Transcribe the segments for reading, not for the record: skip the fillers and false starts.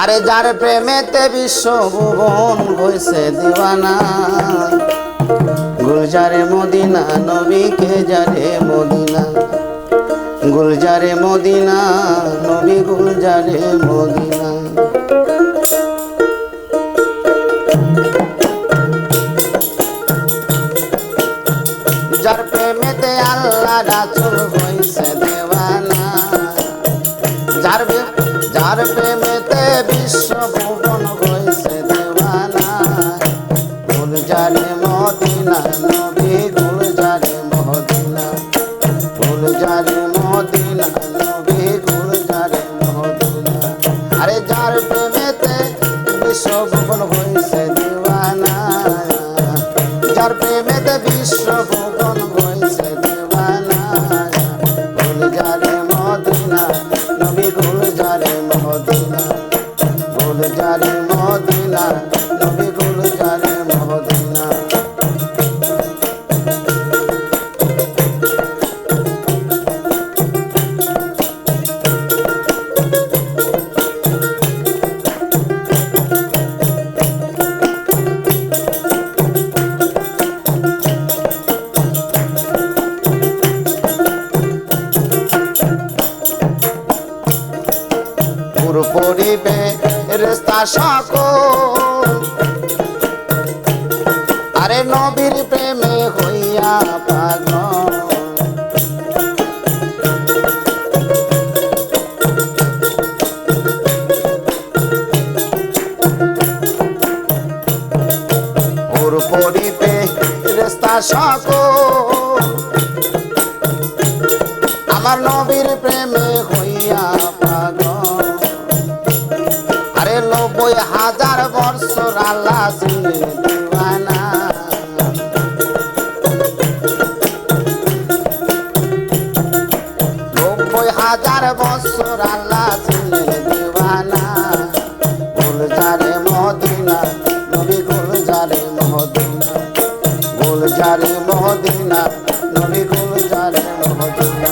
আরে যার প্রেমেতে বিশ্বভুবন হইছে দিওয়ানা, গুলজারে মদিনা নবীকে জারে মদিনা, গুলজারে মদিনা নবী গুলজারে মদিনা। যার প্রেমেতে আল্লাহ রাসূল হইছে দেওয়ানা, যার প্রেমেতে বিশ্বভুবন হইছে দেওয়ানা, গুলজারে মদিনা নবী গুলজারে মদিনা, গুলজারে মদিনা নবী গুলজারে মদিনা। আরে যার প্রেমেতে বিশ্বভুবন হইছে দেওয়ানা, যার প্রেমেতে বিশ্বভুবন হইছে দেওয়ানা, গুলজারে মদিনা নবী গুলজারে মদিনা, গুলজারে মদিনা নবী গুলজারে মদিনা। পরিবে রেস্তা সকল, আরে নবীর প্রেমে হইয়া পাগল। ওর পরিবে রেস্তা সকল, আমার নবীর প্রেমে হইয়া পাগল। 90,000 বছর আল্লাহ ছিলে দিওয়ানা, 90,000 বছর আল্লাহ ছিলে দিওয়ানা, গুলজারে মদিনা নবী গুলজারে মদিনা, গুলজারে মদিনা নবী গুলজারে মদিনা।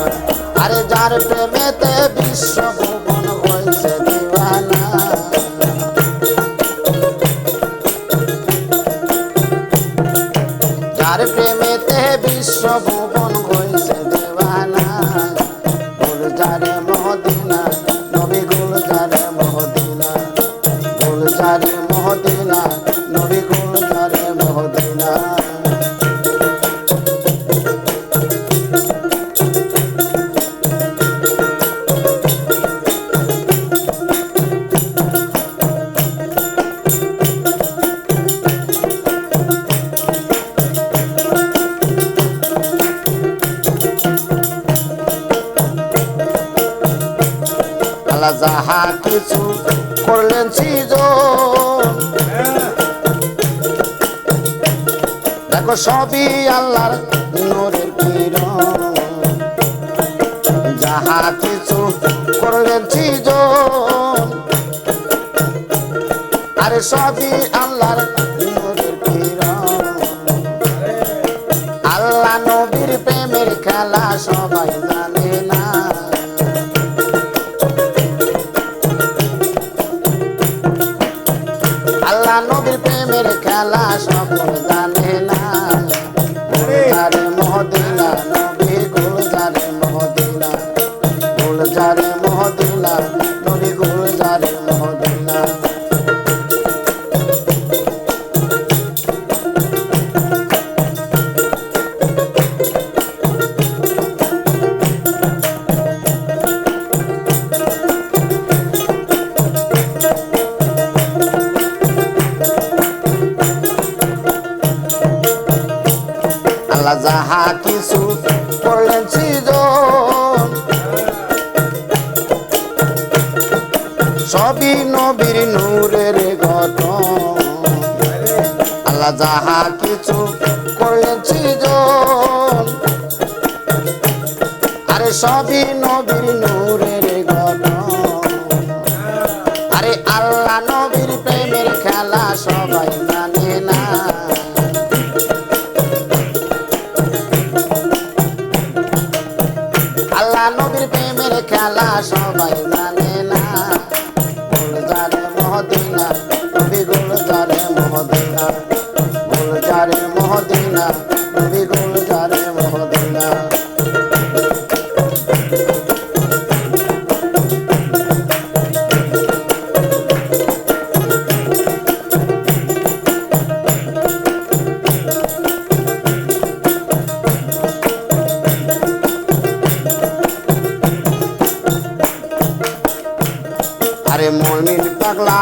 আরে যার প্রেমেতে বিশ্বভুবন হইছে দিওয়ানা, যার প্রেমেতে বিশ্বভুবন হইছে দেওয়ানা, গুলজারে মদিনা নবী গুলজারে মদিনা, গুলজারে মদিনা নবী গুলজারে মদিনা। আল্লাহ যাহা কিছু করলেন সৃজন, দেখো সবই আল্লাহর নূরের কিরণ। যাহা কিছু করলেন সৃজন, আরে সবই আল্লাহর নূরের কিরণ। আল্লাহ নবীর প্রেমের খেলা সবাই জানে না, আল্লাহ নবীর প্রেমের খেলা সকল জানে না। গুলজারে মদিনা নবী গুলজারে মদিনা, গুলজারে মদিনা নবী গুলজারে মদিনা। আল্লাহ যাহা কিছু করলেন সৃজন, সবই নবীর নূরের গঠন। আল্লাহ যাহা কিছু করলেন সৃজন, আরে সবই নবীর নূরের গঠন। আরে আল্লাহ নবীর প্রেমের খেলা সবাই জানে না, আল্লাহ নবীর প্রেমের খেলা সবাই জানে না। গুলজারে মহদিনা নবী গুলজারে মহদিনা গুলজারে মহদিনা নবী গুলজারে মহদিনা আরে মুমিন পাগলা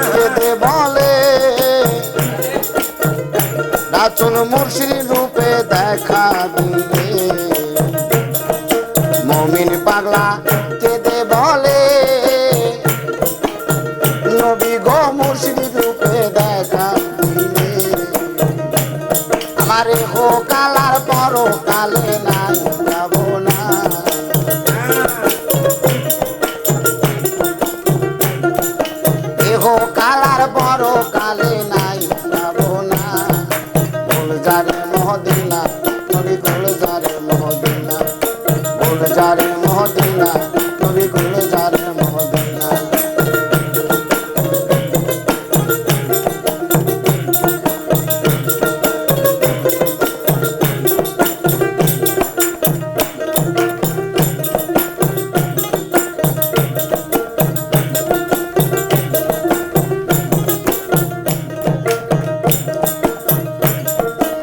কেঁদে বলে রাসূল মুর্শিদ রূপে দেখা দিলে মুমিন পাগলা কেঁদে বলে নবী গো মুর্শিদ রূপে দেখা দিলে আমারে হো কালার পরো কালে নাই যাব না এহো কালার বড় কালে নাই যাব না গুলজারে মহদিনা নবী গুলজারে মহদিনা গুলজারে মহদিনা নবী গুলজারে মহদিনা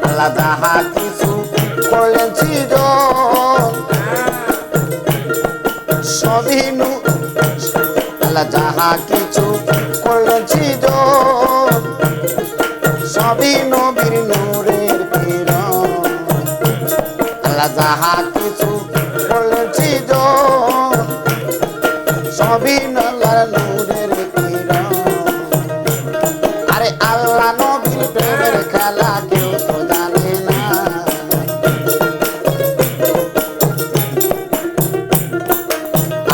আল্লাহ যাহা কিছু করলেন সৃজন সবই আল্লাহ যাহা কিছু করলেন সৃজন সবই নবীর নূরের কিরণ আল্লাহ যাহা কিছু করলেন সৃজন সবই আল্লাহর নূরের কিরণ আরে আল্লাহ নবীর প্রেমের খেলা কেউ তো জানে না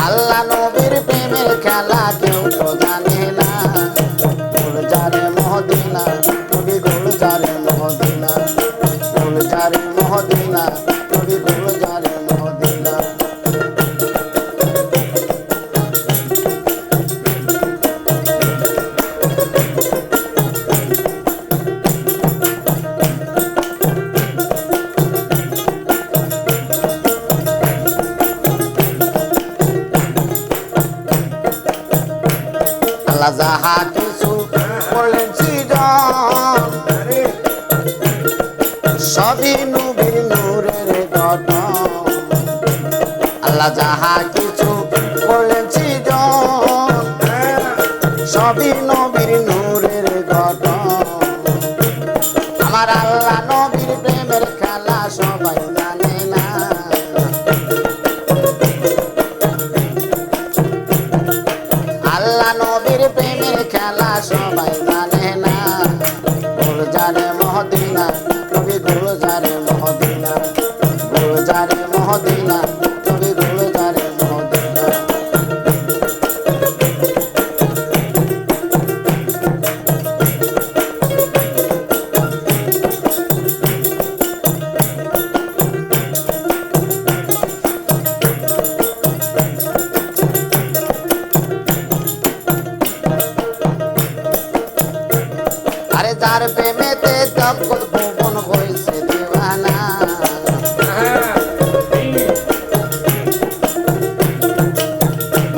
আল্লাহ নবীর প্রেমের খেলা কেউ তো জানে না গুলজারে মহদিনা নবী গুলজারে মহদিনা গুলজারে মহদিনা নবী গুলজারে মহদিনা আল্লাহ যাহা কিছু করলেন সৃজন সবই নবীর নূরের গঠন আল্লাহ যাহা কিছু করলেন সৃজন সবই নবীর নূরের গঠন আমার আল্লাহ নবীর প্রেমের খেলা সবাই জানে না আল্লাহ নবীর প্রেমের খেলা সবাই জানে না গুলজারে মহদিনা নবী গুলজারে মহদিনা গুলজারে মহদিনা নবী গুলজারে মহদিনা আরে যার প্রেমেতে জগৎ ভুবন হইছে দিওয়ানা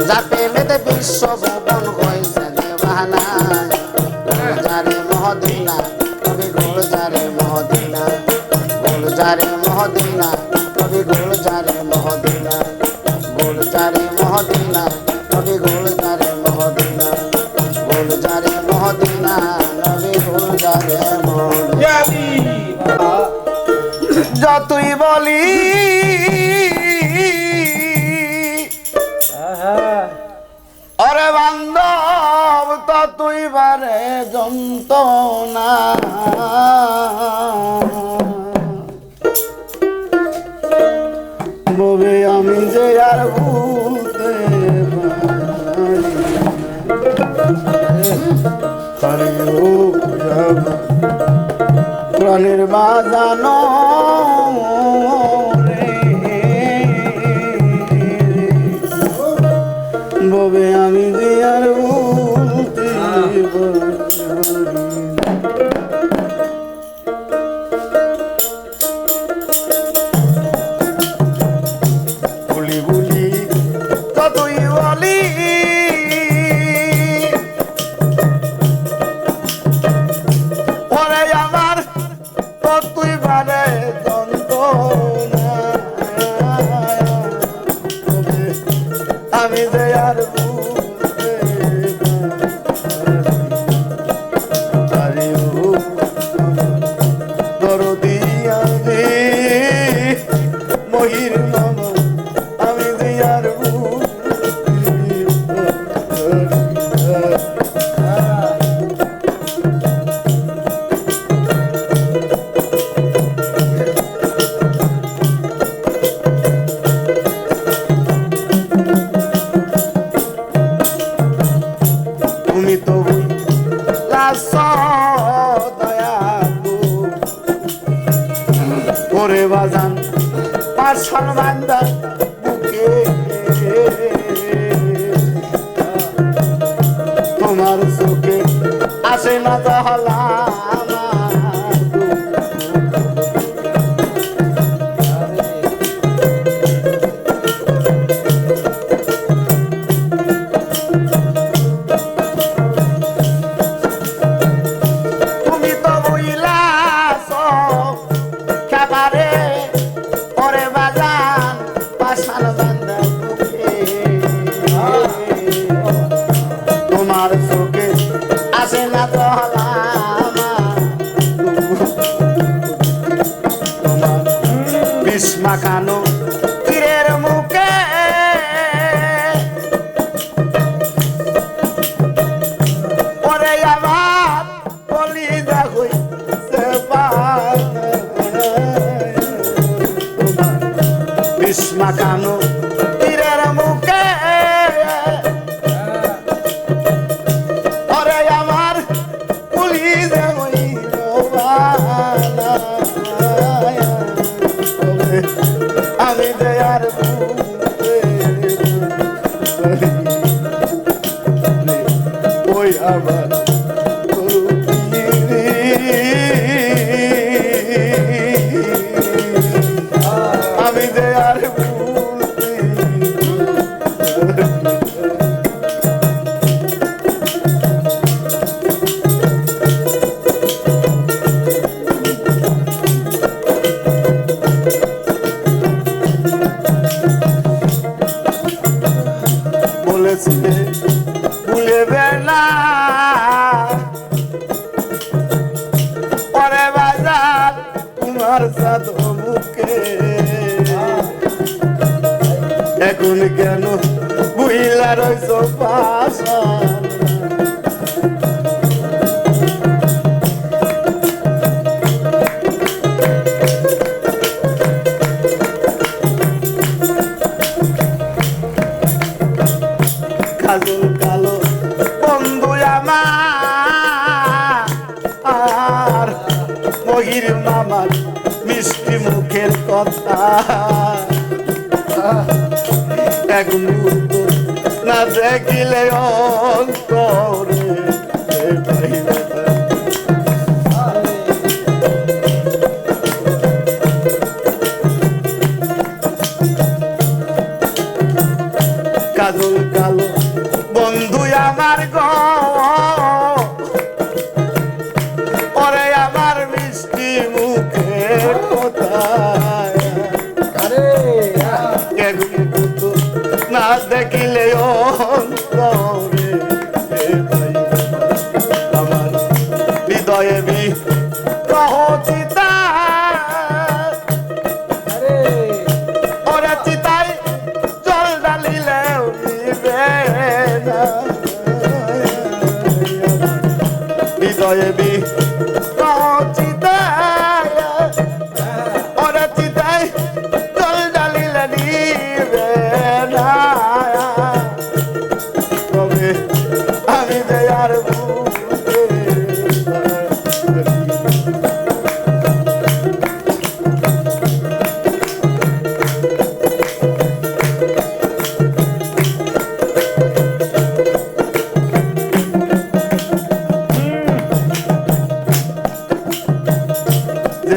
যার প্রেমেতে বিশ্ব ভুবন হইছে দিওয়ানা গুলজারে মহদিনা নবী গুলজারে মহদিনা গুলজারে মহদিনা নবী গুলজারে মহদিনা গুলজারে মহদিনা নবী গুলজারে মহদিনা গুলজারে মহদিনা নবী গুলজারে মহদিনা যতই বলি অরে বান্ধব ততই বারে যন্ত্রণা ববে আমি যে আর ভুলতে পারি প্রাণের বাজানো ববে আমি যে আর ভুলতে আস দয়ালু ওরে বাজান পাশান বান্দা বুকে তোমার চোখে আসে না তাহলা মাখানো তীরের মুখে ওরে আমার কলিজা হইছে বিষ মাখানো তীরের মুখে ওরে আমার কলিজা হইল আমি দয়ার ওই আমার আমি দয়ার ভুলে বেলা পরে বাজার তোমার সাদ মুখে এখন কেন বুইলা রইছ পাশা কাজল কালো বন্ধু আমার মহির মামার মিষ্টি মুখের কথা এক মুহূর্ত না দেখিলে অন্তরে কাজল কালো বন্ধু আমার গো ওরে আমার মিষ্টি মুখে কোথায় না দেখিলে অন্তরে আমার হৃদয়ে বিরহ চিতা ওরে চিতায় জল ডালিলেও হৃদয়ে চিতায় ওরা চিতায় জল ডালিলে নিবে না তবে আমি দয়ার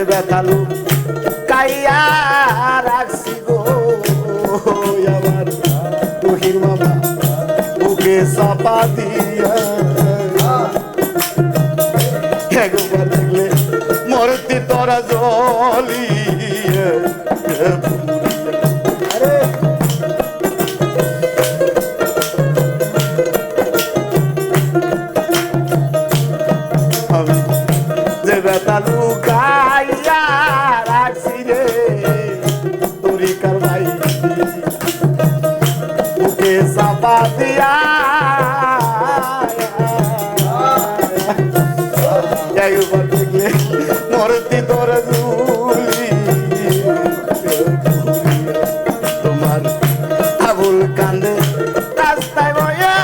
বেতালু কাইয়া রাখছি গো আমার তুহির মামা বুকে চাপা দিয়া একবার দেখলে মরতি তোরা জলিয়ে যে বেতালু কাইয়া রাখছি রে তরিকার ভাই বুকে চাপা দিয়া একবার দেখলে মরতি তোর জুলি তোমার আবুল কান্দে রাস্তায় বয়া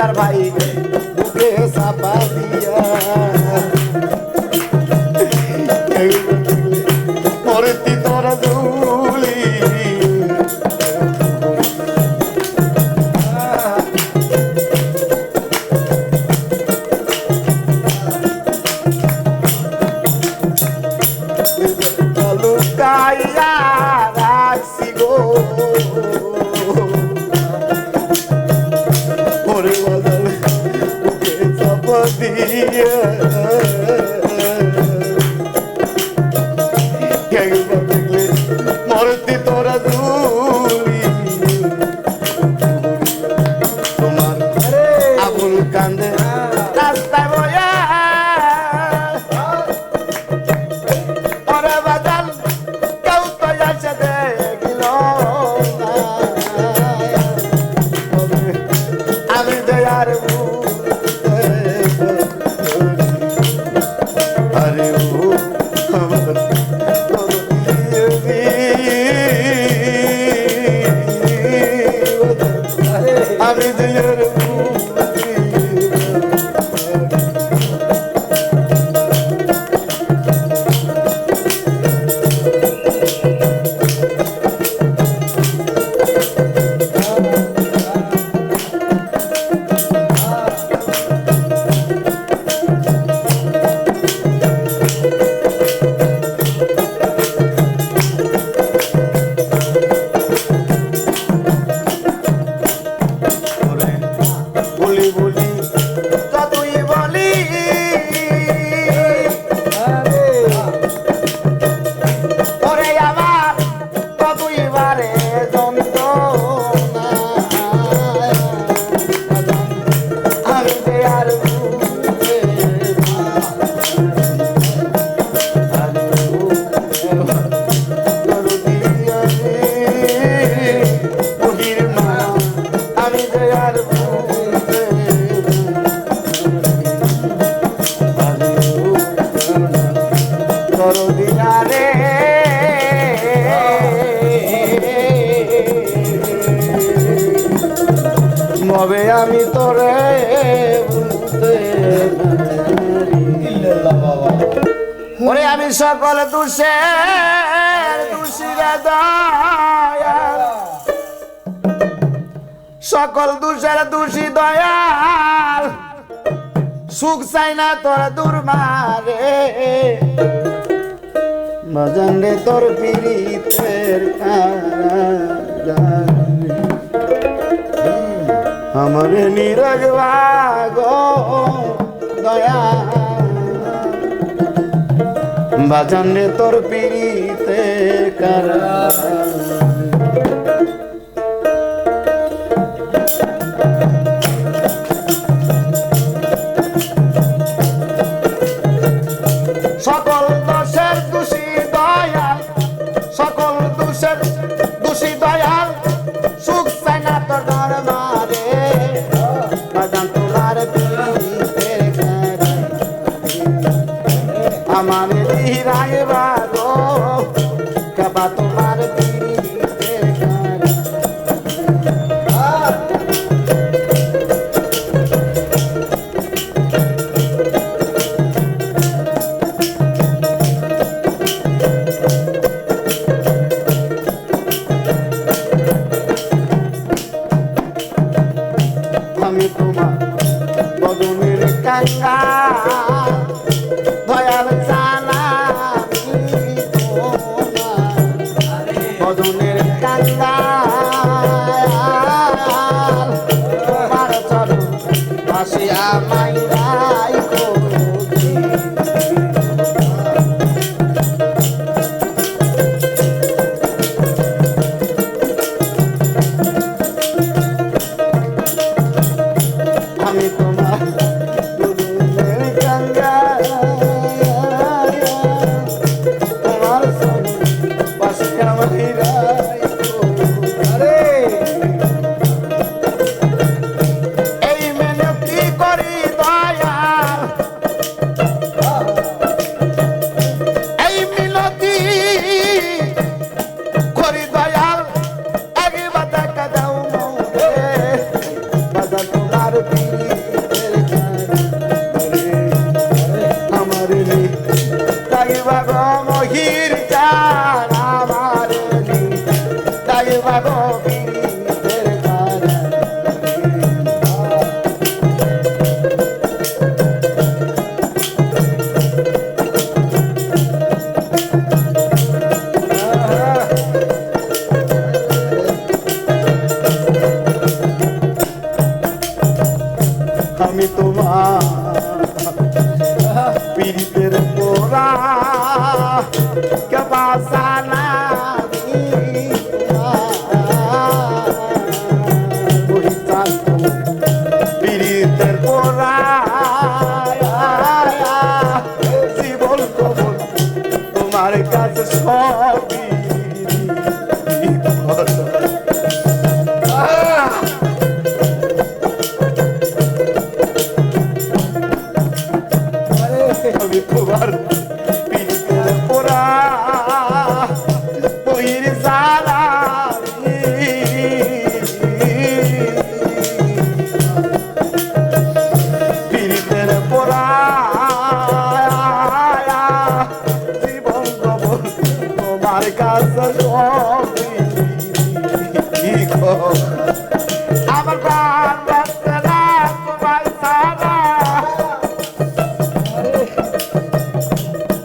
দিলদার ভাই বুকে চাপা দিয়া মরতি তোর দুলি লুকাইয়া রাখছি গো ওরে বদল বুকে চাপা দিয়া মরতি তোরা দুলি তোমার আবুল কান্দে রাস্তায় বয়া ওরে বাদল কেউ তো যাচ্ছে দেখিল আমি দেয়ার আরে ও আমার আমি দিয়ের বলি বলি যতই বলি ওরে আমার ততই বারে যন্ত্রণা আমি যে আর আমি যে আর দিনারে মবে আমি তোরে বলতে ওরে আমি সকল দোষের দোষীরা দয়াল সকল দোষের দোষী দয়াল সুখ চাই না তোর দুর্মারে বাজান রে তোর পীড়িতের আমার নীরজ ভাগ দয়া বাজান রে তোর পীড়িতের কারা সকল দোষের দোষী দয়াল সকল দোষের দোষী দয়াল সুখ চাই না তোর দরবারে বাজান তোমার পীড়িতের আমার হীরায় বাগো কাবা তোমার পীড়িতের আমি তোমার বদনের কাঙ্গা দয়াল জানা দাইবা গো মহির চান আমারে দাইবা গো পীড়িতের কারণ আমি তোমার পীড়িতের পোড়া কে বাসানা পীড়িতের পোড়া জীবন কবল তোমার কাছে সবই আমি তোমার পীড়িতের পোড়া বহির জালা পীড়িতের পোড়া জীবন কবল তোমার কাছে সবই আমার প্রাণ বাঁচতে না তোমায় ছাড়া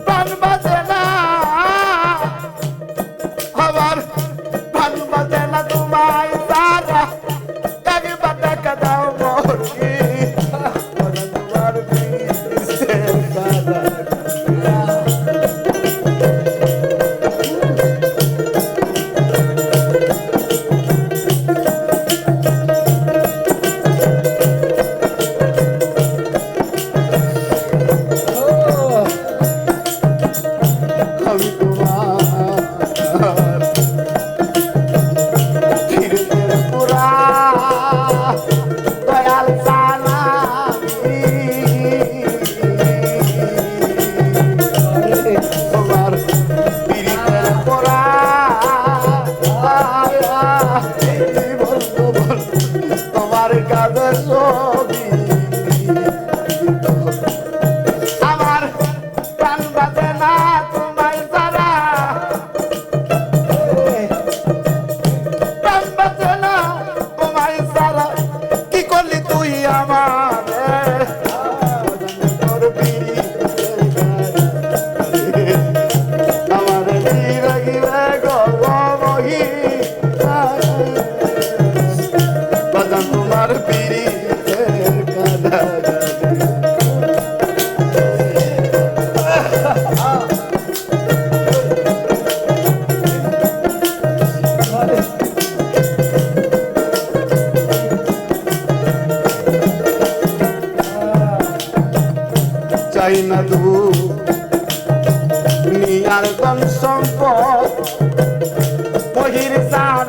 প্রাণ বাঁচে না আমার প্রাণ বাঁচে না তোমায় ছাড়া একবার দেখা দাও মরি তোমার পীড়িতের কারণ আমি তোমার পীড়িতের পোড়া দয়াল সালামি তোমার পীড়িতের পোড়া জীবন কবল তোমার কাছে সবই আমার প্রাণ বাঁচে না তোমায় ছাড়া প্রাণ বাঁচে না তোমায় ছাড়া কি করলি তুই আমারে তোর পীড়িতের গানে আমার নিরাগিবে গমহি বাজান তোমার পীড়িতের কাঁদা চাই না দুনিয়ার ধন সম্পদ বহির জান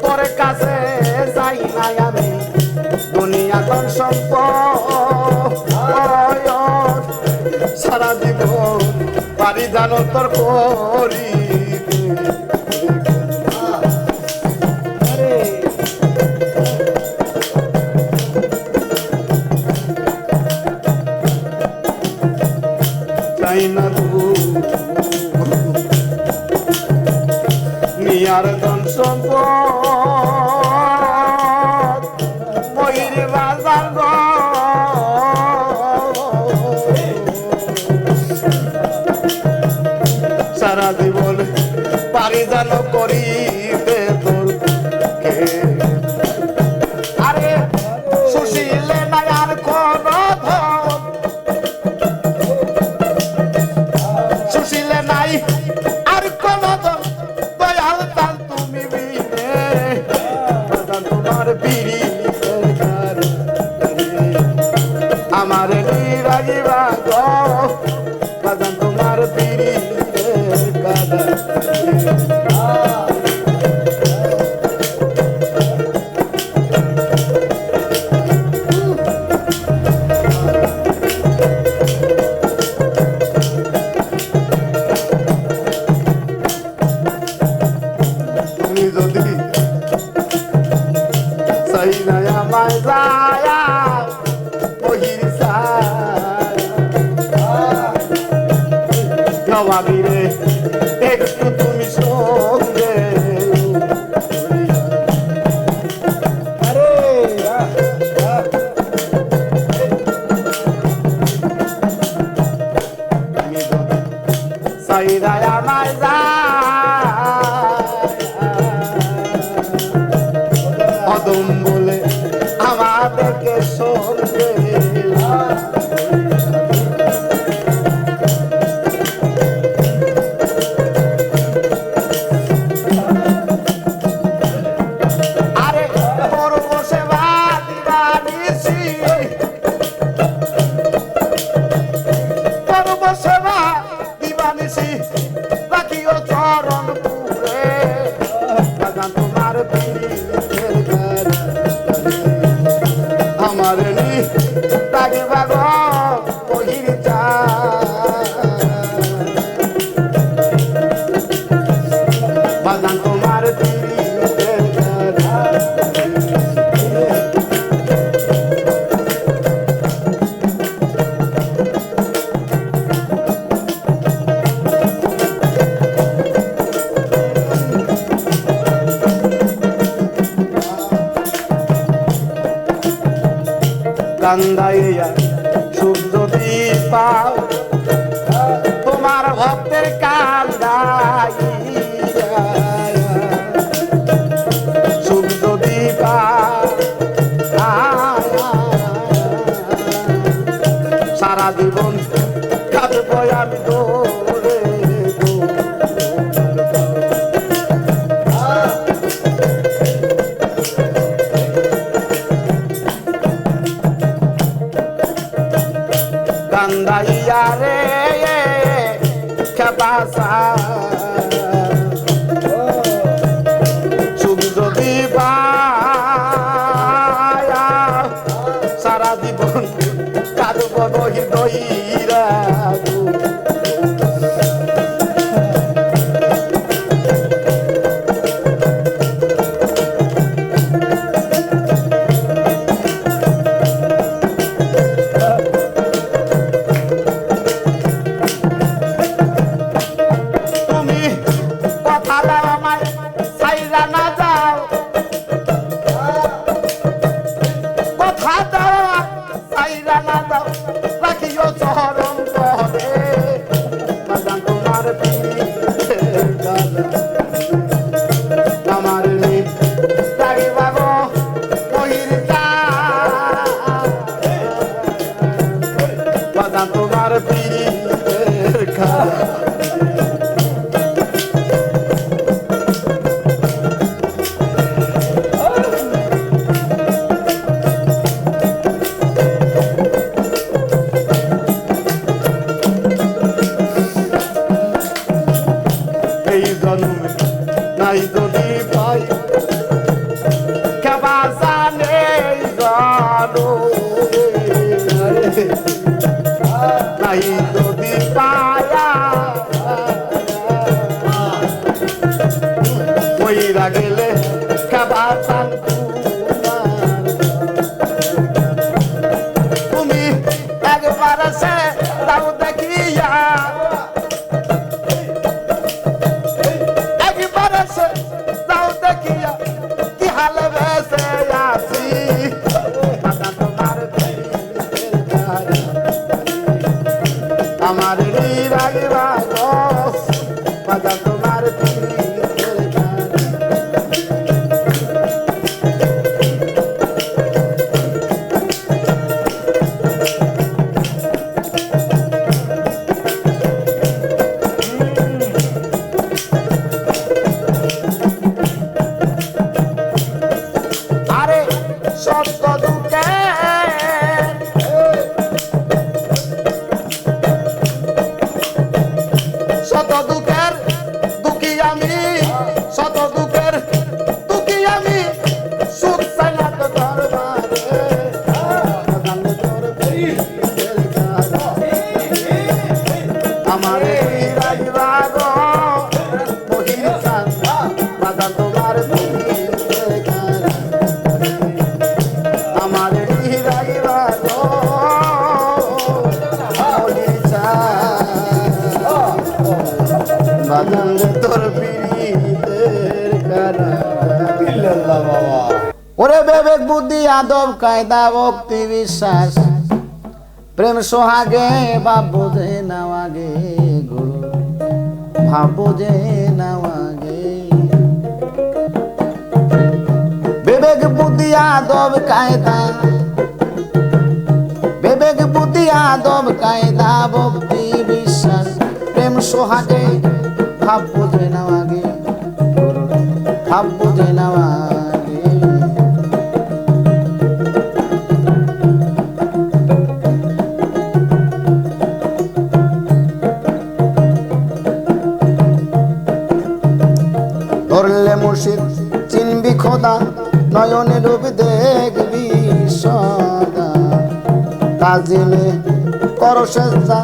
তোর কাছে যাই নাই আমি দুনিয়া ধন সম্পদ সারা জীবন পারি জানো তোর করি চাই না দুনিয়ার ধন সম্পদ ময়ূর বাজার গো সারা জীবন পারি জানো করিতে তোর কে আরে সুশীলে নাই আর কোন ধন সুশীলে নাই আর কোন ধন দয়াল তাল তুমি বিনে ভবানী রে একটু তুমি সঙ্গে সাইরায় আমায় অদম বলে আমাদেরকে সঙ্গে আরে তোর বসে বাদিবানিসি তোর বসে বাদিবানিসি রাখিও চরণ পুরে বাগান তোমার পীরের গান আমার নি তাকে বাগ কহির চা বাগান তোমার পীরের গান কান্দাইয়া সূর্য দীপা তোমার ভক্তের কান্দাইয়া সূর্য দীপা সারা জীবন কাঁদব আমি দৌড়ে কান্দাইয়া রে খেপাসা সূর্য দীপা সারা জীবন কাঁদব দহি দহিরা রাখিও চরণ পদে বাগান তোমার পীরের গান আমার নি তাকে বাগ কহির চা বাগান তোমার পীরের গান নাই যদি পাই কেবাসা নেই জানো নাই যদি পায়া কইরা গেলে কেবাসান তুমি একবার সে দাও দেখিয়া কি হাল বেসে আসি বাগান তোমার পীরের গান আমার নিরাগিবা বাগান তোমার পীরের গান সত্য দুঃখে শত দুঃখের দুঃখী আমি শত দুঃখের দুঃখী আমি সুখ চাই না তো দরবারে আমার রাজবা গো মহির চান্দা বাজান তোমার আমার রাজবা গো মহির চান্দা বাজান রে তোর পিরিতের কারাগার বাবা ওরে বিবেক বুদ্ধি আদব কায়দা ভক্তি বিশ্বাস প্রেম সোহাগে বাপ বোঝে নাওয়াগে গুরু ভাব বোঝে নাওয়াগে বিবেক বুদ্ধি আদব কায়দা বিবেক বুদ্ধি আদব কায়দা ভক্তি বিশ্বাস প্রেম সোহাগে ভাব বোঝে নাওয়াগে গুরু ভাব বোঝে নাওয়াগে ধরলে মুর্শিদ চিনবি খোদা নয়নে রূপ দেখবি সদা তাজিমে কর সেজদা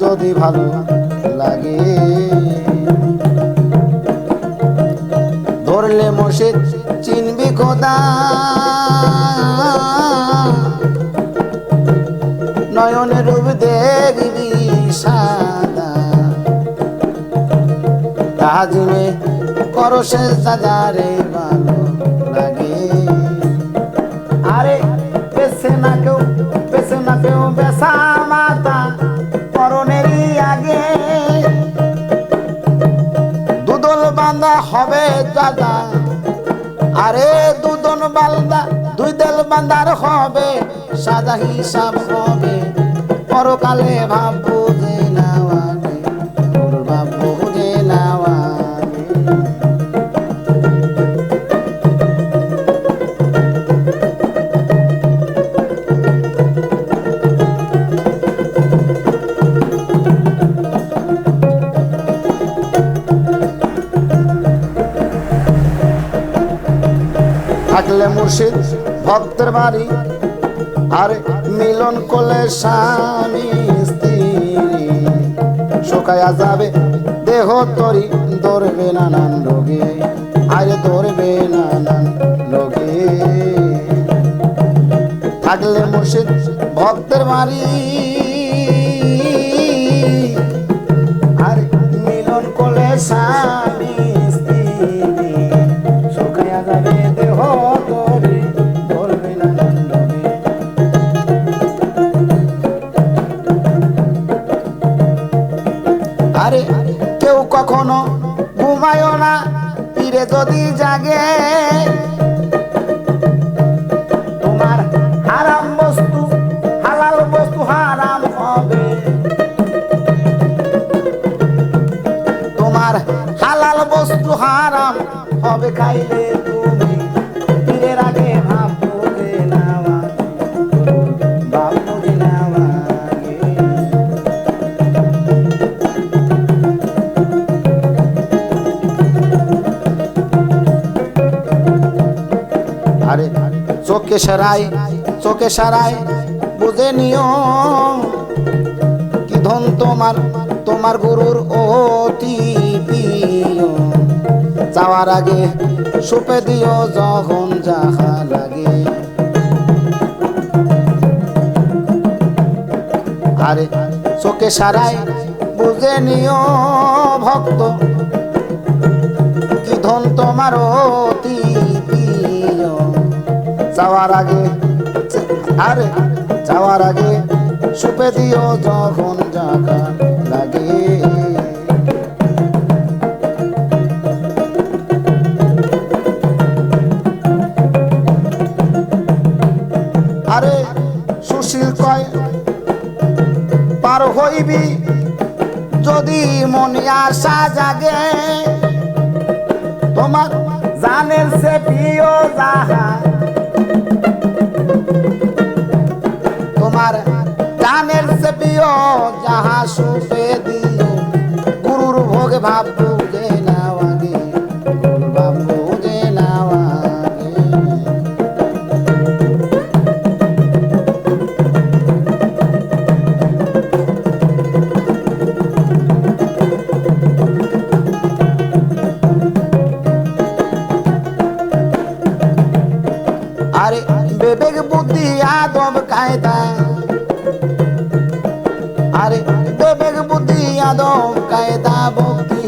যদি ভালো লাগে ধরলে মুর্শিদ চিনবি খোদা নয়নে রূপ দেখবি সাদা তাজিমে করো সে সাজারে ভালো লাগে আরে পেছে না কেউ বেসা মাতা করণেরই আগে দুদল বান্দা হবে দাদা আরে দুদন বান্দা দুই দল বান্দার হবে সাদা হিসাব হবে পরকালে ভাব বুঝে নাওয়াগে ভাব বুঝে নাওয়াগে থাকলে মুর্শিদ ভক্তের বাড়ি আর মিলন করলে স্বামী স্ত্রী শুকায়া যাবে দেহ তরি ধরবে নানান রোগে আরে ধরবে নানান রোগে থাকলে মুর্শিদ ভক্তের বাড়ি আর মিলন করলে স্বামী স্ত্রী শুকায়া যাবে দেহ তরি ধরবে নানান রোগে আরে কেউ কখনো ঘুমায় না পীরে যদি জাগে তোমার হারাম বস্তু হালাল বস্তু হারাম হবে তোমার হালাল বস্তু হারাম হবে খাইলে তুমি পীরের আগে ভাব বুঝে নাওয়া ভাব বুঝে নাওয়া আরে চোখে সারাই বুঝে নিও কি ধন তোমার গুরুর অতি প্রিয় যাওয়ার আগে সুপে দিও যখন যাহা লাগে আরে চোখে সারাই বুঝে নিও ভক্ত কি ধন তোমার অতি প্রিয় যাওয়ার আগে আরে যাওয়ার আগে সুপে দিও যখন জাগা লাগে আরে সুশীল কয় পার হইবি যদি মনে আশা জাগে তোমার জানের সে প্রিয় যাহা তোমার জানের সে প্রিয় যাহা সুপে দিও গুরুর ভোগে ভাব বুঝে নাওয়াগে গুরুর ভাব বুঝে নাওয়াগে আরে বিবেক বুদ্ধি আদব কায়দা আরে বিবেক বুদ্ধি আদব কায়দা ভক্তি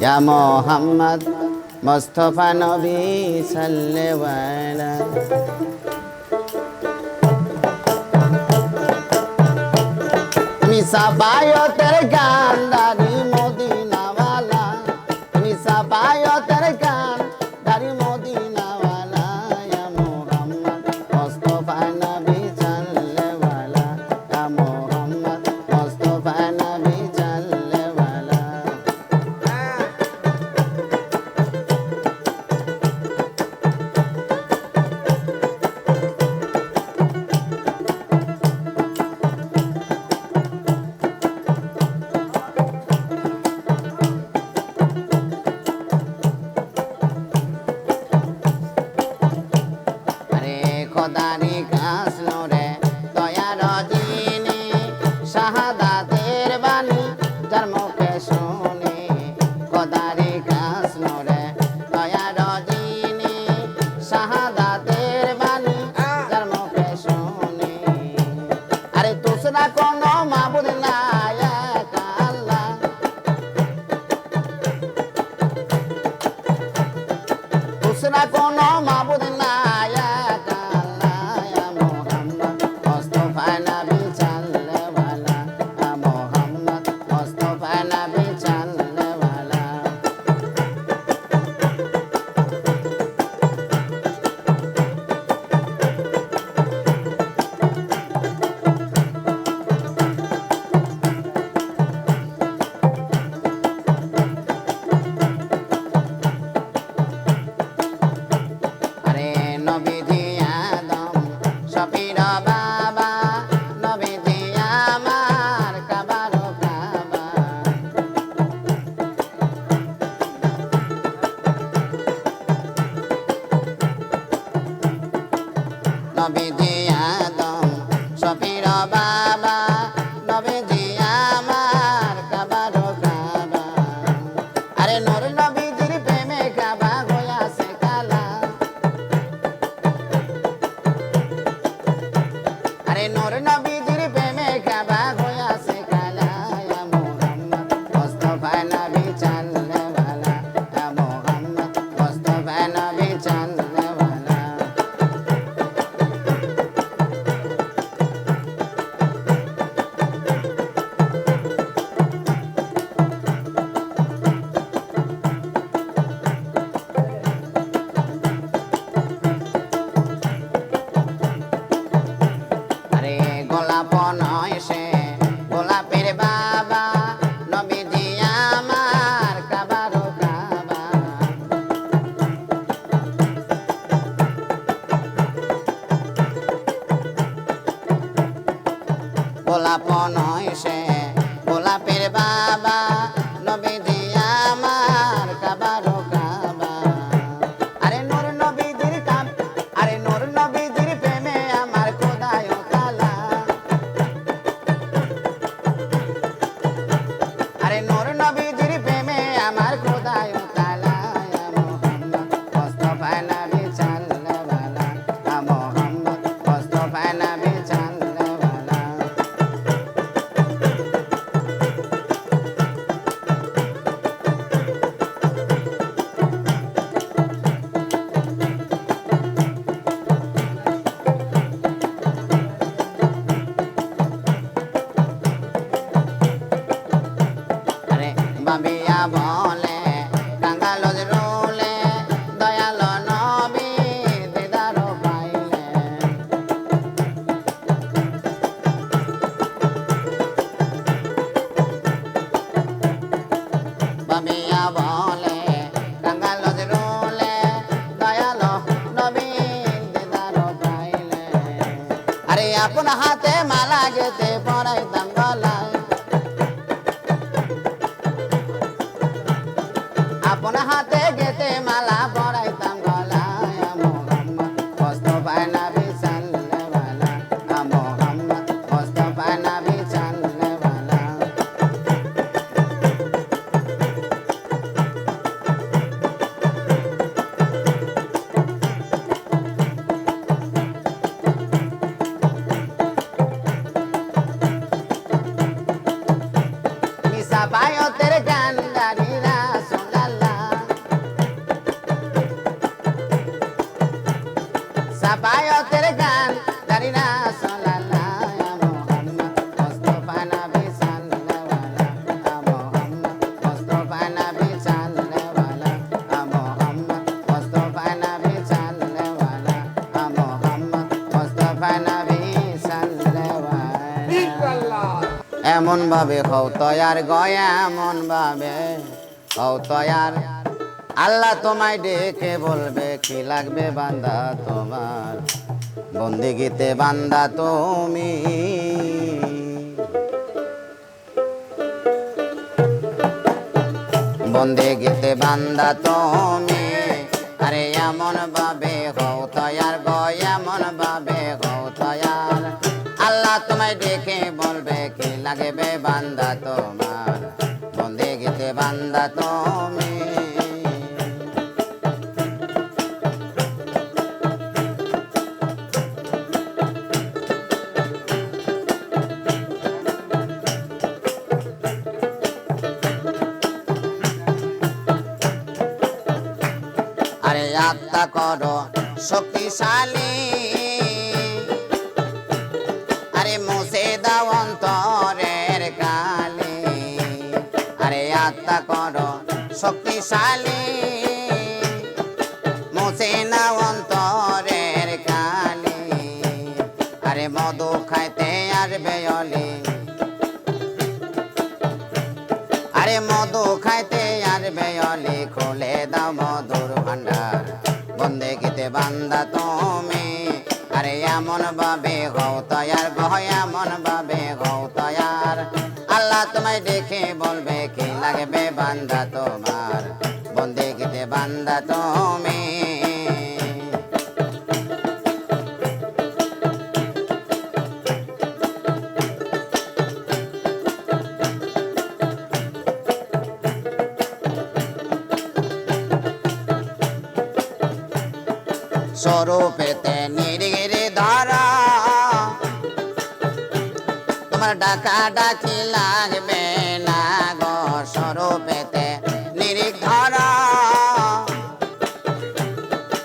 ইয়া মোহাম্মদ মুস্তাফা নবী সাল্লাল্লাহু আলাইহি। মিসাবায়তের গান্ধারী মদিনাওয়ালা, মিসাবায়তের গান্ধারী মদিনাওয়ালা, ইয়া মোহাম্মদ মুস্তাফা নবী সাল্লাল্লাহু আলাইহি, ইয়া মোহাম্মদ মুস্তাফা নবী সাল্লাল্লাহু আলাইহি। খোদারি কাসন রে দয়ার জিনি, শাহাদাতের বাণী যার মুখে শুনি। খোদারি কাসন রে দয়ার জিনি, শাহাদাতের বাণী যার মুখে শুনি। আরে দুসরা কোনো মাবুদ নাই এক আল্লাহ, দুসরা কোনো মাবুদ নাই এক আল্লাহ, ইয়া মোহাম্মদ মুস্তাফা নবী সাল্লাল্লাহু আলাইহি, ইয়া মোহাম্মদ মুস্তাফা নবী সাল্লাল্লাহু আলাইহি। আরে নবীজি আদম শফির বাবা, নবীজি আমার কাবার কাবা। নবীজি আদম শফির বাবা, নবীজি আমার কাবার কাবা। আরে নূর নবীজির প্রেমে কাবা হইয়াছে কালা, আরে নূর নবীজির প্রেমে কাবা হইয়াছে কালা, ইয়া মোহাম্মদ মুস্তাফা নবী সাল্লাল্লাহু আলাইহি, ইয়া মোহাম্মদ মুস্তাফা নবী সাল্লাল্লাহু আলাইহি। আরে গোলাপ নয় সে গোলাপের বাবা, নবীজি আমার কাবার কাবা। গোলাপ নয় সে গোলাপের বাবা, নবীজি আমার কাবার কাবা। আরে নূর নবীজির কাম, আরে নূর নবীজির প্রেমে আমার খোদায় তালা। আরে নূর নবীজির প্রেমে আমার খোদায় তালা, ইয়া মোহাম্মদ মুস্তাফা নবী সাল্লাল্লাহু আলাইহি, ইয়া মোহাম্মদ মুস্তাফা নবী সাল্লাল্লাহু আলাইহি। আরে বাবিয়া বলে কাঙ্গাল রোলে, দয়াল নবী দিদার পাইলে। বাবিয়া বলে কাঙ্গাল রোলে, দয়াল নবী দিদার পাইলে। আরে আপন হাতে মালা গেতে পরাইতাম গলায়, আপন হাতে গেতে মালা পরাইতাম গলায়, ইয়া মোহাম্মদ মুস্তাফা নবী সাল্লাল্লাহু আলাইহি, ইয়া মোহাম্মদ মুস্তাফা নবী সাল্লাল্লাহু আলাইহি। মিসাবায়তের গান্ধারী রাসূল ভাবে হও তয়ার গয়া মন ভাবে হও তয়ার আল্লাহ তোমায় ডেকে বলবে কি লাগবে বান্দা তোমার বন্দেগীতে বান্দা তুমি বন্দেগীতে বান্দা তুমি আরে এমন ভাবে হও তয়ার গয়া মন ভাবে হও তয়ার আল্লাহ তোমায় ডেকে বলবে কি লাগবে বান্দা তোমার বন্দেগীতে বান্দা তুমি আরে আত্মা করো শক্তিশালী আরে মুছে দাও অন্তরের কালি আরে আত্মা করো শক্তিশালী মুছে নাও অন্তরের কালি আরে মধু খাইতে আসবে অলি আরে মধু খাইতে আসবে অলি খুলে দাও মধুর ভান্ডার বন্দেগীতে বান্দা তুমি আরে এমন ভাবে হও তয়ার গহ এমন ভাবে হও তয়ার আল্লাহ তোমায় দেখে বলবে কি লাগবে বান্দা তোমার বন্দেগীতে বান্দা তুমি স্বরূপেতে নিরিগিরি ধরা তোমার ডাকা ডাকি লাগবে না গো স্বরূপেতে নিরিগ ধরা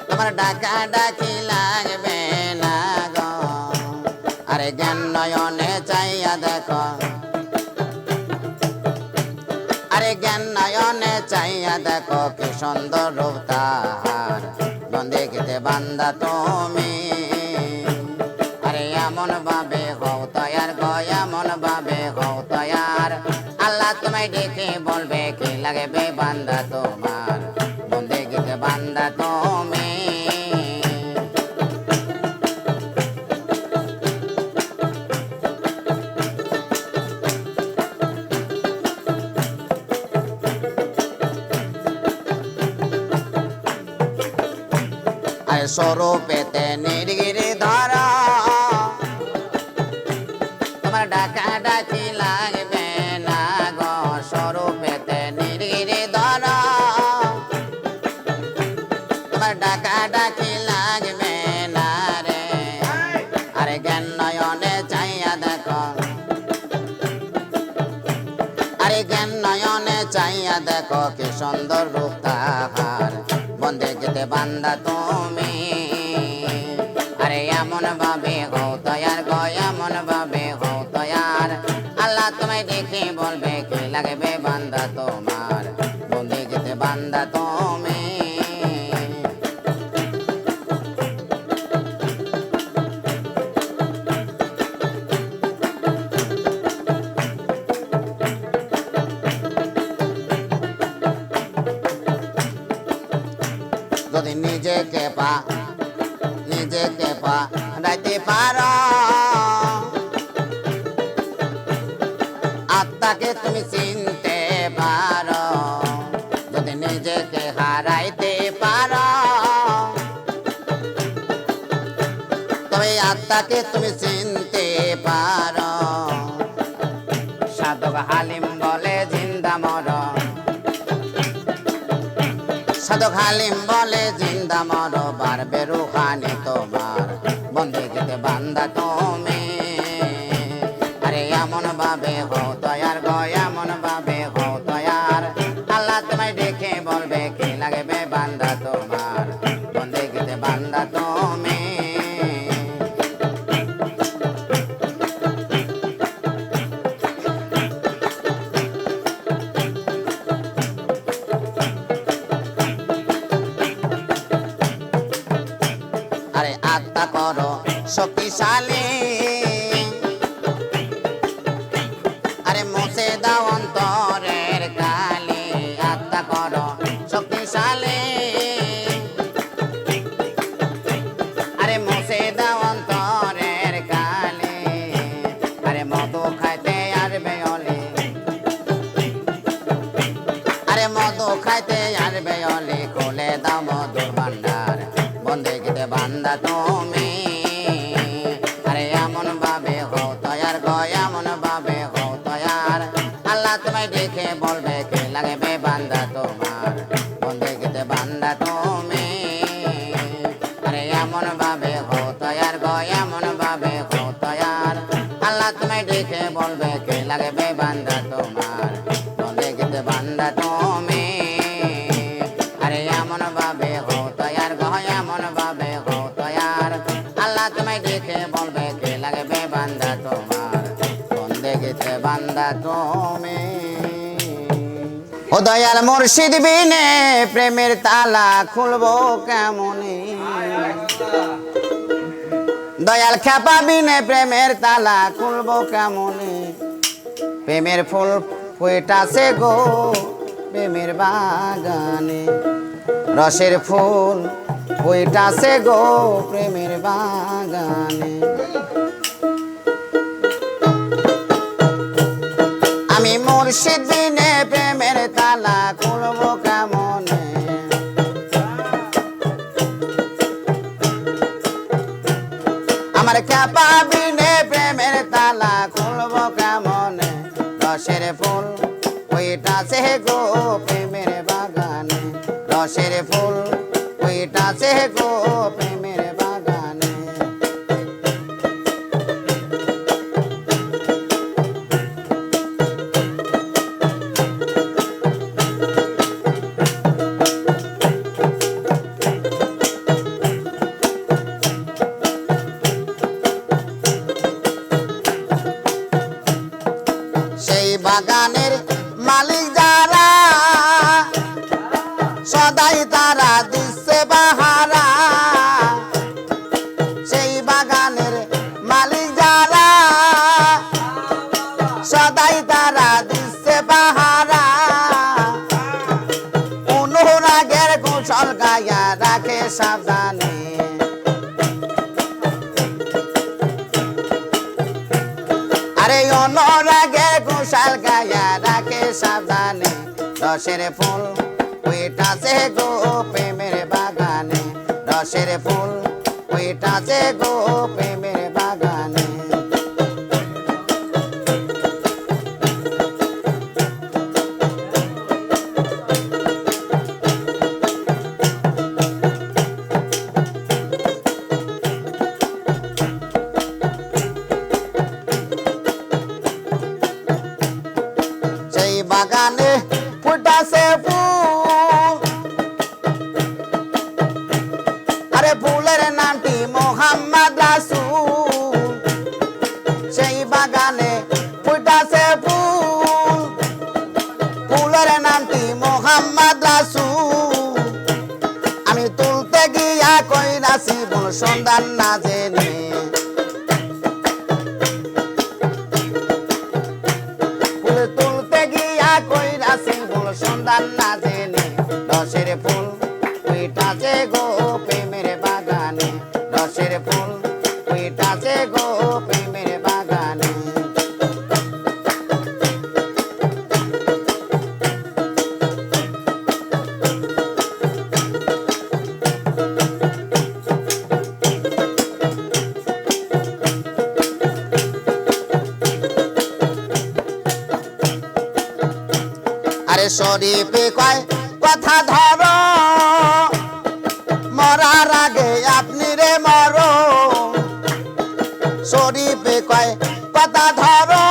তোমার ডাকা ডাকি লাগবে না গো আরে জ্ঞান নয়নে চাইয়া দেখো আরে জ্ঞান নয়নে চাইয়া দেখো কি সুন্দর রূপ তাহার বন্দেগীতে বান্দা তুমি আরে এমন ভাবে হও তয়ার গয়া মন ভাবে হও তয়ার আল্লাহ তোমায় ডেকে বলবে কি লাগবে বান্দা তোমার বন্দেগীতে বান্দা তুমি আরে স্বরূপেতে নির্গিরি ধরা তোমার ডাকা ডাকি লাগবে না গো স্বরূপেতে নির্গিরি ধরা তোমার ডাকা ডাকি লাগবে না রে আরে জ্ঞান নয়নে চাইয়া দেখো আরে জ্ঞান নয়নে চাইয়া দেখো কি সুন্দর রূপ তাহার বন্দেগীতে বান্দা তুমি আরে এমন ভাবে হও তয়ার গয়া মন ভাবে হও তয়ার আল্লাহ তোমায় দেখে বলবে কি লাগবে বান্দা তোমার বন্দেগীতে বান্দা তুমি যদি নিজেকে পারাইতে পারো আত্মাকে তুমি চিনতে পারো যদি নিজেকে হারাইতে পারো তবে আত্মাকে তুমি চিনতে পারো সাধক হালিম বলে জিন্দা মরণ সাধক হালিম বলে জিন্দা মর বাড়বে রুহানি তোমার বন্দেগীতে বান্দা তুমি আরে এমন ভাবে হও তয়ার গয়া মন ভাবে হও তয়ার আল্লাহ তোমায় দেখে বলবে কি লাগবে বান্দা তোমার বন্দেগীতে বান্দা তুমি আরে আত্মা করো শক্তিশালী আরে মুছে দাও অন্তরের কালি আত্মা করো শক্তিশালী আরে মুছে দাও অন্তরের কালি আরে মধু খাইতে আসবে অলি আরে মধু খাইতে আসবে অলি খুলে দাও মধুর ভান্ডার বন্দেগীতে বান্দা তুমি আরে এমন ভাবে হও তয়ার গো এমন ভাবে হও তয়ার আল্লাহ তোমায় দেখে বলবে কে লাগবে বান্দা তোমার বন্দেগীতে বান্দা তুমি আরে এমন ভাবে হও তয়ার গো এমন ভাবে হও তয়ার আল্লাহ তোমায় দেখে বলবে কে লাগবে বান্দা তোমার বন্দেগীতে বান্দা তুমি আরে এমন ভাবে হও তয়ার গো এমন ভাবে হও তয়ার আল্লাহ তোমায় দেখে বলবে কে লাগবে বান্দা তোমার বন্দেগীতে বান্দা তুমি ও দয়াল মুর্শিদ বিনে প্রেমের তালা খুলবো কেমনে দয়াল খেপা বিনে প্রেমের তালা খুলবো কেমনে প্রেমের ফুল ফুটাছে গো প্রেমের বাগানে রসের ফুল ফুটাছে গো প্রেমের বাগানে আমি মুর্শিদ বিনে প্রেমের তালা খুলবো কেমনে আমার খেপা বিনে প্রেমের তালা খুলবো কেমনে রসের ফুল ফুটাছে গো প্রেমের বাগানে রসের ফুল ফুটাছে গো প্রেমের বাগানে সেই বাগানের মালিক যারা সদাই তারা দিচ্ছে বাহারা সেই বাগানের মালিক যারা সদাই তারা দিচ্ছে বাহারা অনুরাগের কুশল গায়া রাখে সাবধানে আরে অনুরাগের কুশল গায়া রাখে সাবধানে রসের ফুল ফুটাছে গো প্রেমের বাগানে রসের ফুল ফুটাছে গো প্রেমের বাগানে সেই বাগানে ফুটাছে ফুল আরে ফুলের নামটি মোহাম্মদ রাসূল সেই বাগানে ফুটাছে ফুল ফুলের নামটি মোহাম্মদ রাসূল আমি তুলতে গিয়া কইরাছি ভুল সন্ধান না জেনে ফুল তুলতে গিয়া কইরাছি ভুল সন্ধান না জেনে রসের ফুল ফুটাছে গো প্রেমের বাগানে রসের ফুল ফুটাছে গো প্রেমের বাগানে আরে শরীফে কয় কথা ধরো মরার আগে আপনি রে মরো শরীফে কয় কথা ধরো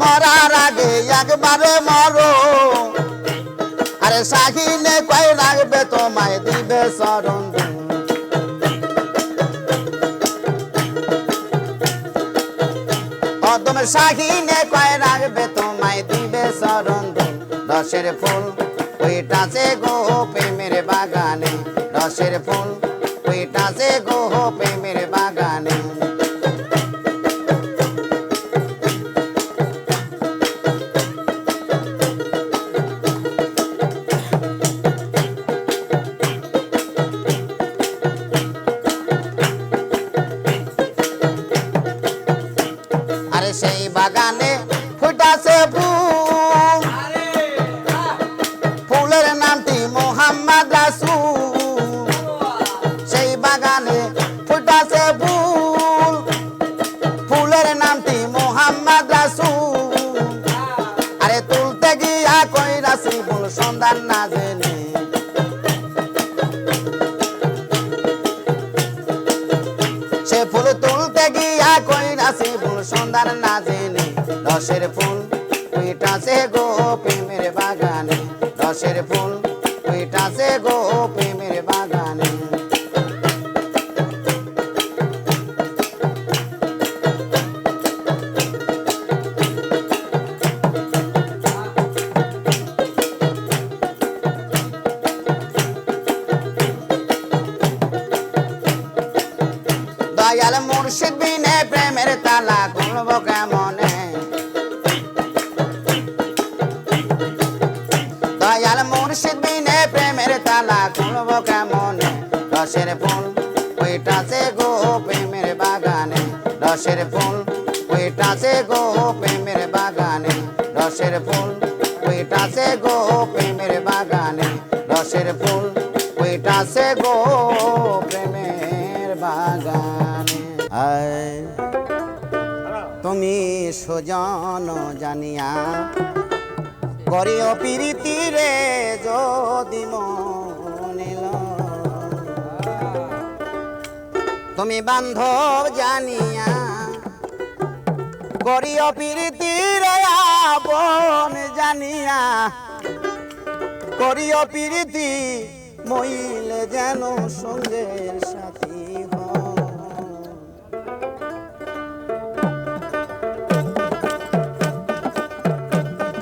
মরার আগে একবারে মরো আরে শাহিনে কয় রাখবে তোমায় দিবে শরণ তুমি শাহিনে কয় রাখবে তোমায় দিবে শরণ রসের ফুল ফুটাছে গো প্রেমের বাগানে রসের ফুল ফুটাছে গো প্রেমের বাগানে বাগানে ফুটাছে ফুল, ফুলের নামটি মোহাম্মদ রাসূল। সেই বাগানে ফুটাছে ফুল, ফুলের নামটি মোহাম্মদ রাসূল। আরে তুলতে গিয়া কইরাছি ফুল সন্ধান না জেনে, সে ফুল তুলতে গিয়া কইরাছি ফুল সন্ধান না জেনে। রসের ফুল ফুইটাছে গো প্রেমের বাগানে, রসের ফুল ফুইটাছে গো প্রেমের বাগানে। দয়াল মুর্শিদ বিনে প্রেমের তালা খুলব কেমনে, দয়াল মুর্শিদ বিনে প্রেমের তালা খুলব কেমনে। রসের ফুল ফুইটাছে গো প্রেমের বাগানে, রসের ফুল ফুইটাছে গো প্রেমের বাগানে, রসের ফুল ফুইটাছে গো প্রেমের বাগানে, রসের ফুল ফুইটাছে গো প্রেমের বাগানে। আয় তুমি সুজন জানিয়া করিও প্রীতি রে যদি মনে লয়, তুমি বান্ধব জানিয়া করিও প্রীতি রে আপন জানিয়া, করিও প্রীতি মইলে যেন সঙ্গের সাথী হয়।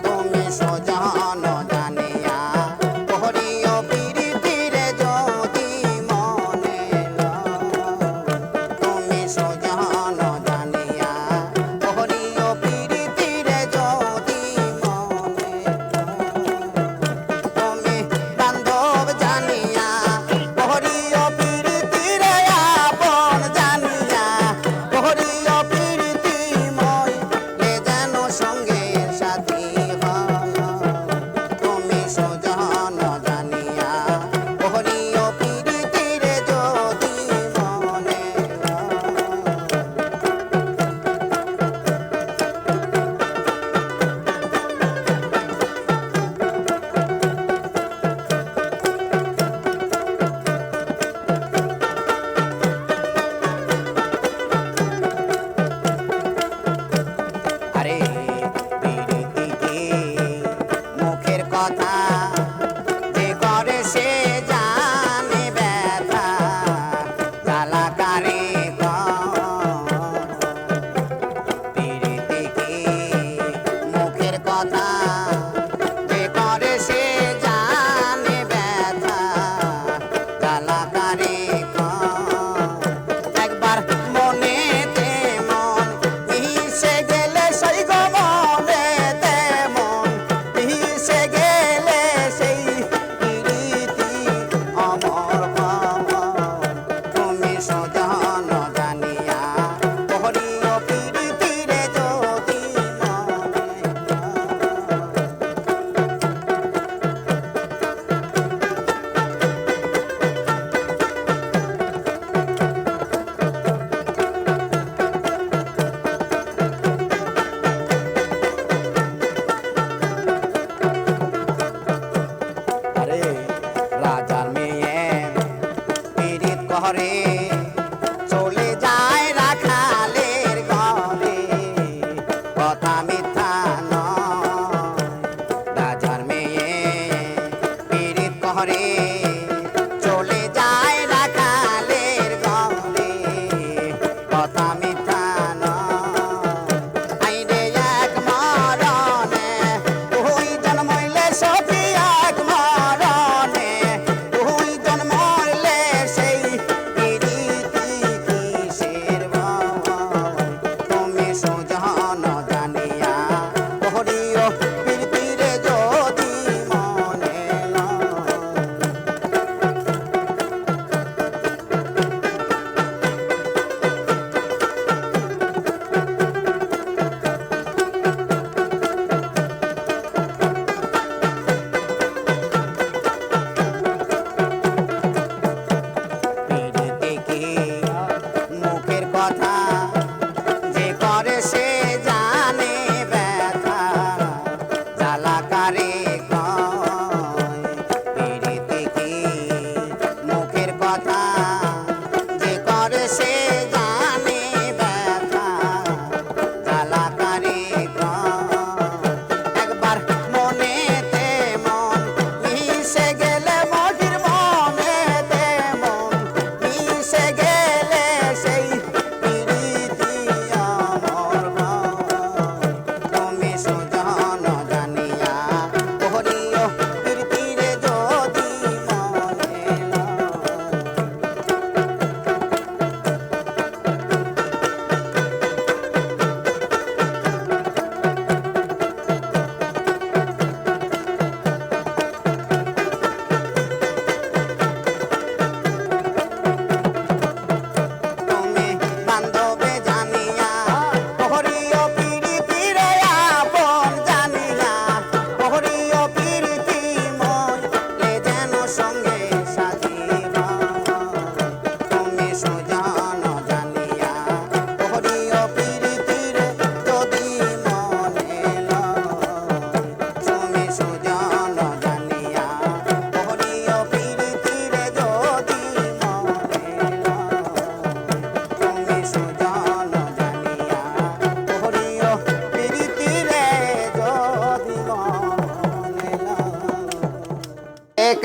তুমি সুজন জানিয়া করিও প্রীতি রে যদি মনে লয়, তুমি সুজন জানিয়া করিও প্রীতি রে যদি মনে লয়, তুমি বান্ধব জানিয়া করিও প্রীতি রে আপন জানিয়া, করিও প্রীতি মইলে যেন সঙ্গের সাথী হয়। তুমি সুজন জানিয়া করিও প্রীতি রে যদি মনে লয়। আরে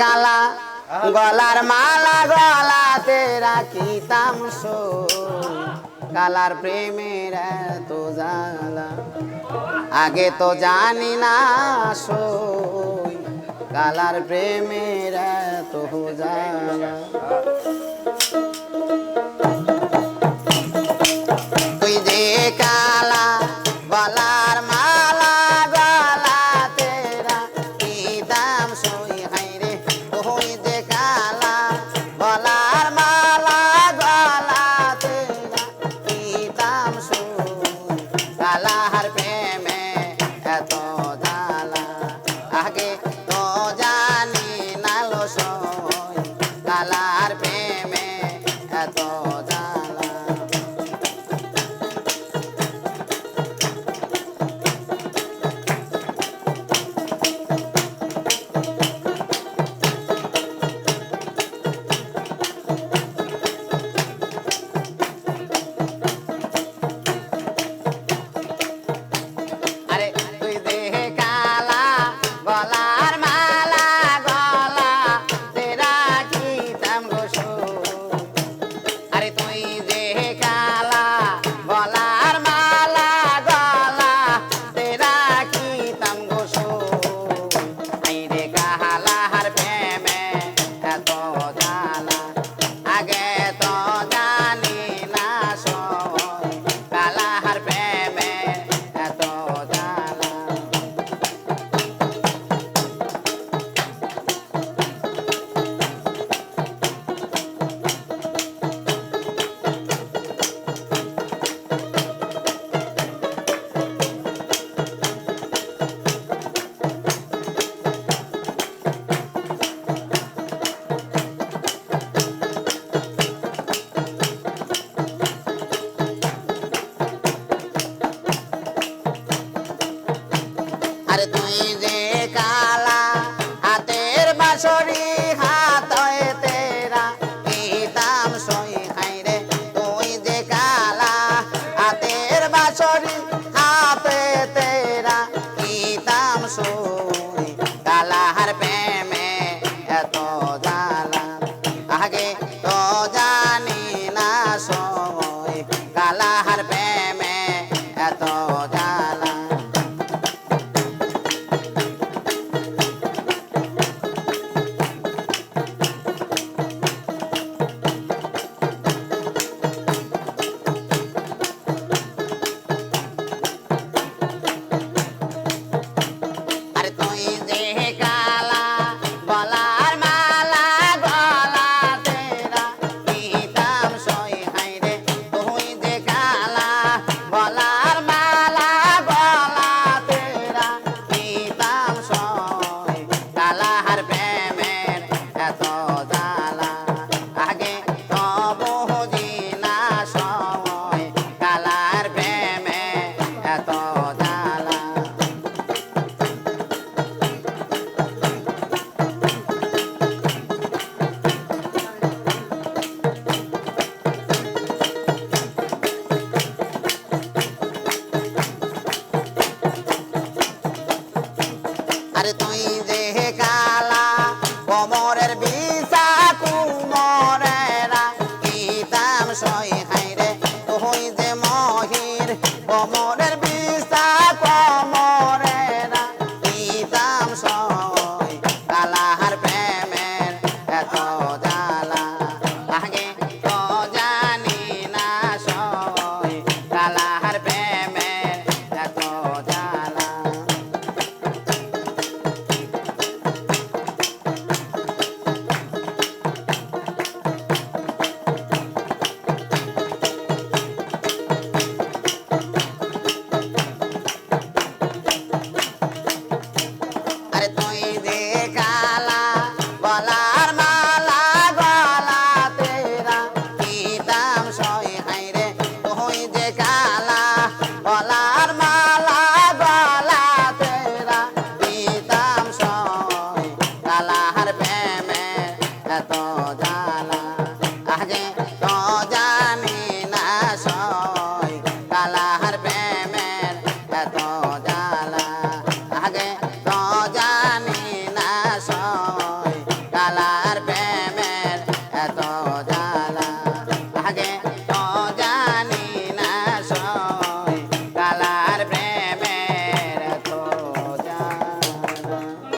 কালা গলার মালা গলাতে রাখিতাম সই কালার প্রেমের এত জ্বালা আগে তো জানি না সই কালার প্রেমের এত জ্বালা তুই যে কালা গলার মালা গলাতে রাখিতাম সই হাইরে তুই যে কালা গলার মালা গলাতে রাখিতাম সই কালার প্রেমে এত জ্বালা আগে তো জানি না লো সই কালার প্রেমে এত জ্বালা আরে তুই যে কালা গলার মালা গলা তেরা কিতাম গো সই আরে তুই যে কালা গলার মালা গলা তেরা কিতাম গো সই আইরে কালার প্রেমে এত জ্বালা আগে তো জানি না সই কালার প্রেমে এত জ্বালা আরে তুই যে কালা হাতের বাঁশরি হাতে তেরা কিতাম সই হাইরে তুই যে কালা হাতের বাঁশরি হাতে তেরা কিতাম সই কালার প্রেমে এত জ্বালা আগে তো জানি না সই কালার প্রেমে এত জ্বালা আরে তুই যে কালা গলার মালা গলাতে রাখিতাম সই হাইরে তুই যে কালা গলার মালা গলাতে রাখিতাম সই কালার প্রেমের এত জ্বালা আগে তো বুঝি না সই কালার প্রেমে এত জ্বালা আরে তুই যে কালা কোমরের বিষা কুমরেরা কিতাম সই হাইরে তুই যে মহির কোমরের বিষা কোমরেরা কিতাম সই কালার প্রেমের এত জ্বালা আগে তো জানি না সই কালার প্রেমের এত জ্বালা বালা